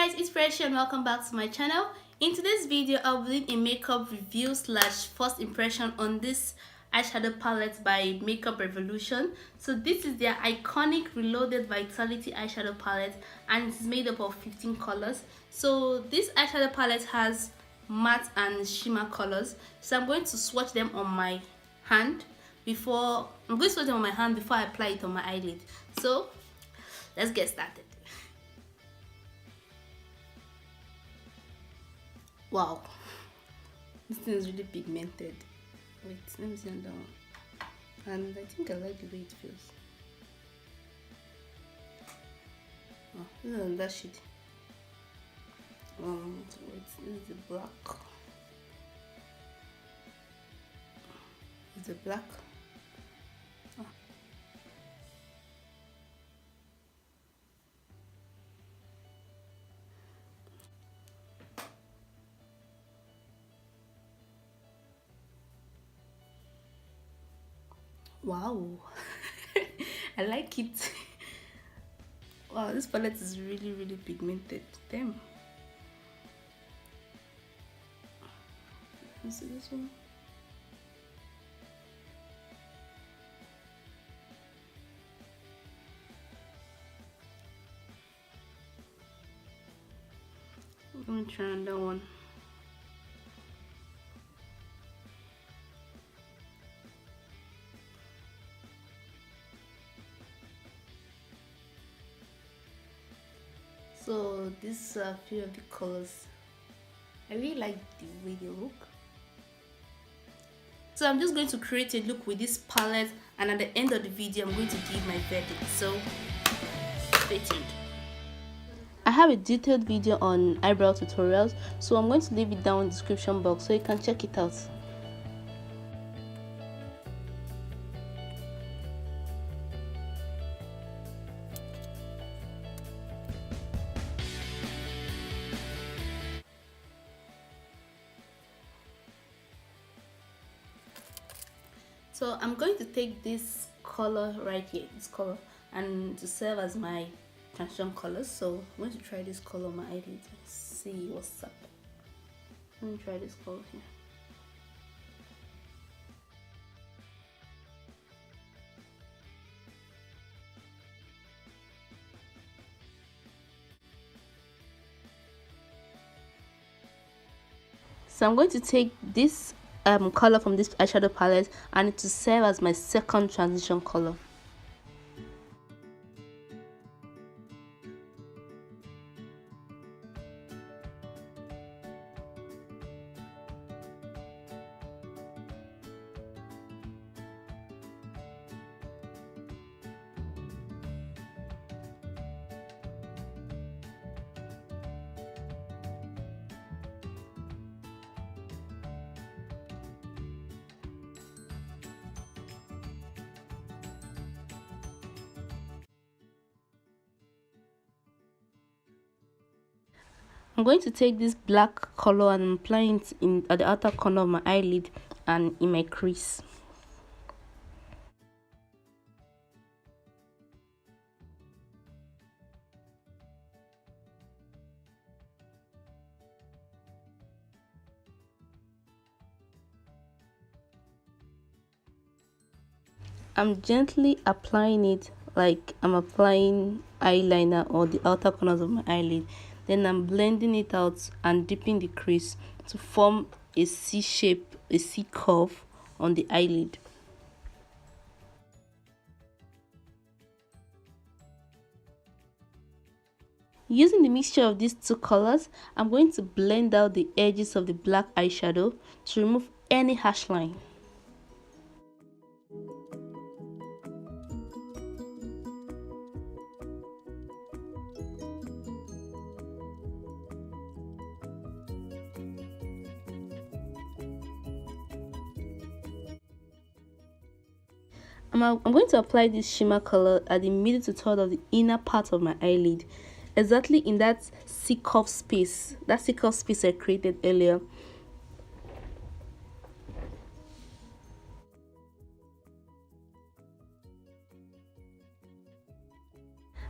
guys, it's Preshyo and welcome back to my channel. In today's video, I'll be doing a makeup review slash first impression on this eyeshadow palette by Makeup Revolution. So this is their iconic Reloaded Vitality eyeshadow palette and it's made up of 15 colors. So this eyeshadow palette has matte and shimmer colors. So I'm going to swatch them on my hand before I apply it on my eyelid. So let's get started. Wow, this thing is really pigmented. Wait, let me see on that one. And I think I like the way it feels. Oh, this is another shade. Wait, this is the black. Is the black? Oh. Wow, I like it. Wow, this palette is really pigmented. Damn. You see this one? Let me try on that one. So these are a few of the colors. I really like the way they look. So I'm just going to create a look with this palette, and at the end of the video I'm going to give my verdict. So stay tuned. I have a detailed video on eyebrow tutorials, so I'm going to leave it down in the description box so you can check it out. So I'm going to take this color right here, this color, and to serve as my transition color. So I'm going to try this color on my eyelid and see what's up. Let me try this color here. So I'm going to take this color from this eyeshadow palette and to serve as my second transition color. I'm going to take this black color and apply it at the outer corner of my eyelid and in my crease. I'm gently applying it like I'm applying eyeliner or the outer corners of my eyelid. Then I'm blending it out and dipping the crease to form a C shape, a C curve on the eyelid. Using the mixture of these two colors, I'm going to blend out the edges of the black eyeshadow to remove any harsh line. I'm going to apply this shimmer color at the middle to third of the inner part of my eyelid, exactly in that C curve space, I created earlier.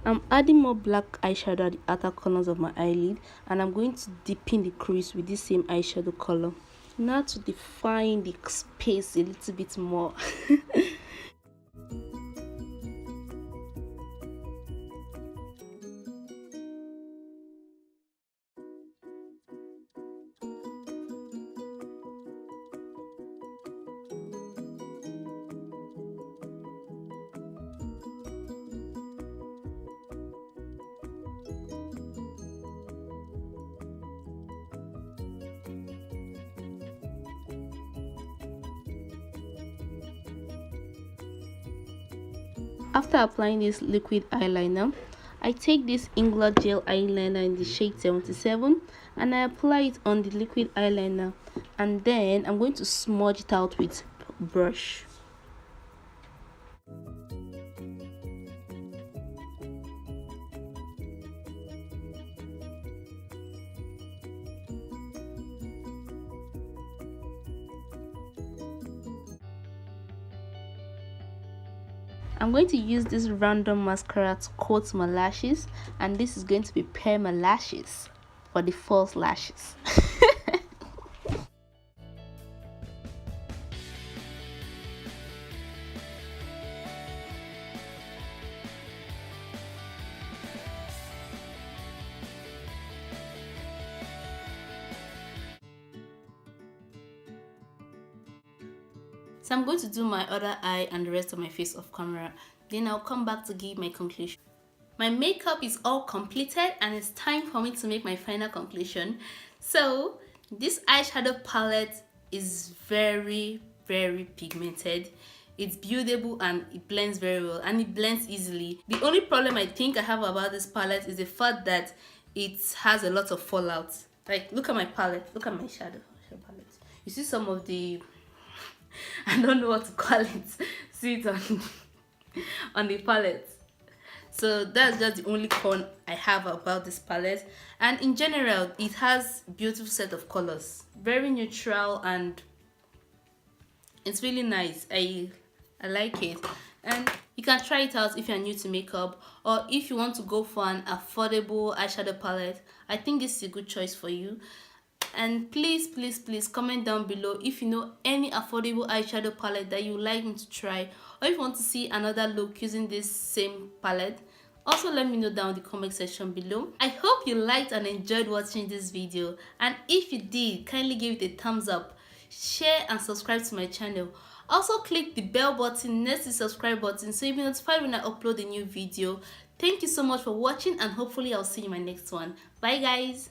I'm adding more black eyeshadow at the outer corners of my eyelid, and I'm going to deepen the crease with this same eyeshadow color. Now to define the space a little bit more. After applying this liquid eyeliner, I take this Ingler gel eyeliner in the shade 77 and I apply it on the liquid eyeliner, and then I'm going to smudge it out with brush. I'm going to use this random mascara to coat my lashes, and this is going to be perma lashes for the false lashes. So I'm going to do my other eye and the rest of my face off camera. Then I'll come back to give my conclusion. My makeup is all completed and it's time for me to make my final conclusion. So this eyeshadow palette is very pigmented. It's buildable and it blends very well, and it blends easily. The only problem I think I have about this palette is the fact that it has a lot of fallout. Like, look at my palette, look at my shadow palette. You see some of the I don't know what to call it. See it on the palette. So that's just the only con I have about this palette. And in general, it has beautiful set of colors, very neutral, and it's really nice. I like it, and you can try it out if you're new to makeup, or if you want to go for an affordable eyeshadow palette. I think this is a good choice for you. And please comment down below if you know any affordable eyeshadow palette that you would like me to try, or if you want to see another look using this same palette. Also let me know down in the comment section below. I hope you liked and enjoyed watching this video, and if you did, kindly give it a thumbs up, share and subscribe to my channel. Also click the bell button next to the subscribe button so you'll be notified when I upload a new video. Thank you so much for watching, and hopefully I'll see you in my next one. Bye guys.